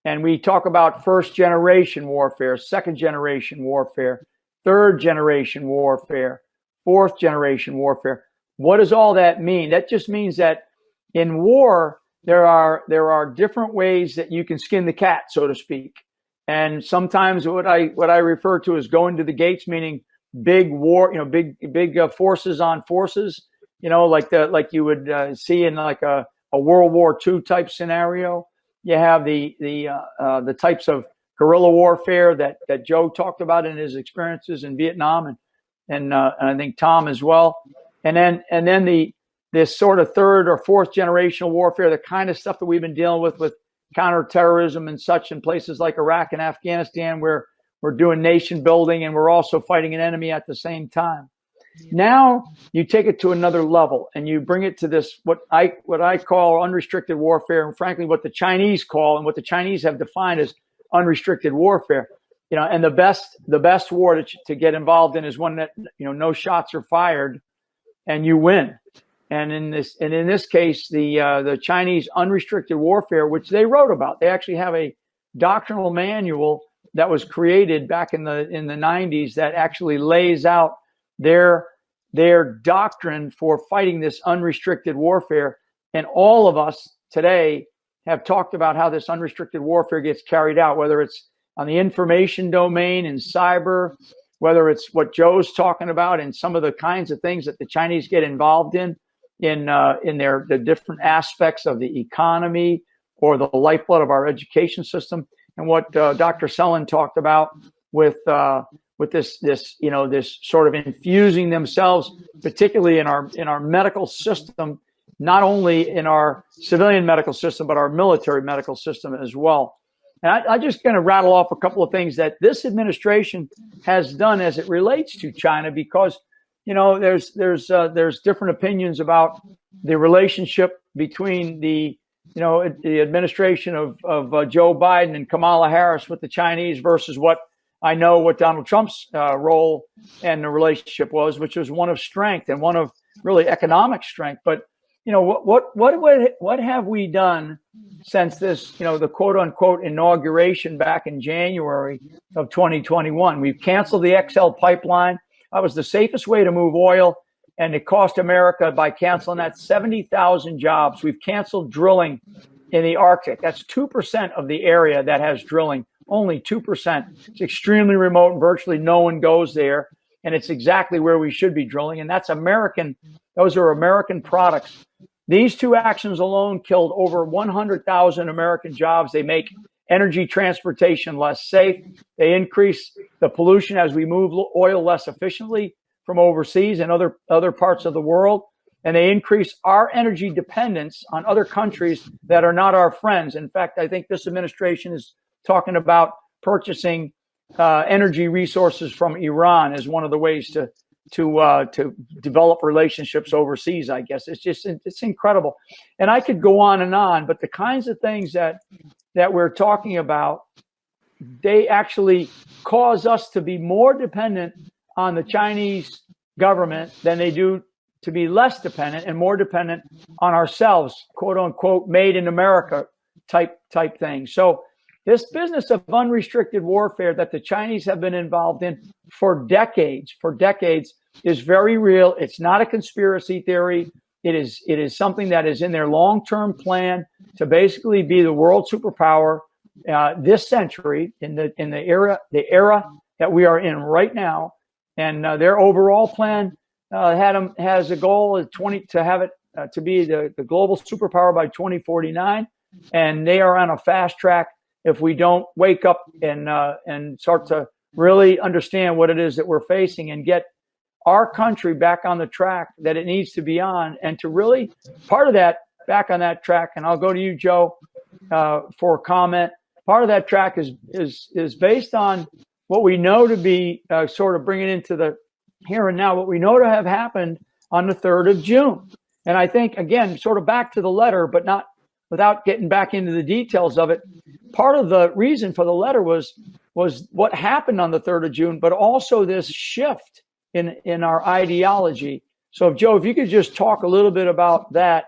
And we talk about first generation warfare, second generation warfare, third generation warfare, fourth generation warfare. What does all that mean? That just means that in war, there are different ways that you can skin the cat, so to speak. And sometimes what I refer to as going to the gates, meaning big war, big forces on forces, like you would see in like a World War II type scenario. You have the types of guerrilla warfare that Joe talked about in his experiences in Vietnam, and I think Tom as well. And then this sort of third or fourth generational warfare, the kind of stuff that we've been dealing with counterterrorism and such in places like Iraq and Afghanistan, where we're doing nation building and we're also fighting an enemy at the same time. Now you take it to another level and you bring it to this, what I call unrestricted warfare, and frankly, what the Chinese call and what the Chinese have defined as unrestricted warfare. And the best war to get involved in is one that, no shots are fired and you win. And in this case, the Chinese unrestricted warfare, which they wrote about, they actually have a doctrinal manual that was created back in the 90s that actually lays out their doctrine for fighting this unrestricted warfare. And all of us today have talked about how this unrestricted warfare gets carried out, whether it's on the information domain and cyber, whether it's what Joe's talking about and some of the kinds of things that the Chinese get involved in the different aspects of the economy or the lifeblood of our education system, and what Dr. Sellen talked about with this sort of infusing themselves, particularly in our medical system, not only in our civilian medical system, but our military medical system as well. And I just going to rattle off a couple of things that this administration has done as it relates to China, because there's different opinions about the relationship between the administration of Joe Biden and Kamala Harris with the Chinese versus what Donald Trump's role and the relationship was, which was one of strength and one of really economic strength. But what have we done since this, the quote unquote inauguration back in January of 2021? We've canceled the XL pipeline. That was the safest way to move oil, and it cost America, by canceling that, 70,000 jobs. We've canceled drilling in the Arctic. That's 2% of the area that has drilling. Only 2%. It's extremely remote and virtually no one goes there. And it's exactly where we should be drilling. And that's American. Those are American products. These two actions alone killed over 100,000 American jobs. They make energy transportation less safe. They increase the pollution as we move oil less efficiently from overseas and other parts of the world. And they increase our energy dependence on other countries that are not our friends. In fact, I think this administration is talking about purchasing energy resources from Iran as one of the ways to develop relationships overseas. I guess it's incredible, and I could go on, but the kinds of things that we're talking about, they actually cause us to be more dependent on the Chinese government than they do to be less dependent and more dependent on ourselves, quote unquote, made in America type thing. So this business of unrestricted warfare that the Chinese have been involved in for decades is very real. It's not a conspiracy theory. It is something that is in their long-term plan to basically be the world superpower this century, in the era that we are in right now. And their overall plan has a goal of to be the global superpower by 2049, and they are on a fast track. If we don't wake up and start to really understand what it is that we're facing and get our country back on the track that it needs to be on, and to really part of that back on that track. And I'll go to you, Joe, for a comment. Part of that track is based on what we know to be sort of bringing into the here and now, what we know to have happened on the 3rd of June. And I think, again, sort of back to the letter, but not without getting back into the details of it. Part of the reason for the letter was what happened on the 3rd of June, but also this shift in our ideology. So, Joe, if you could just talk a little bit about that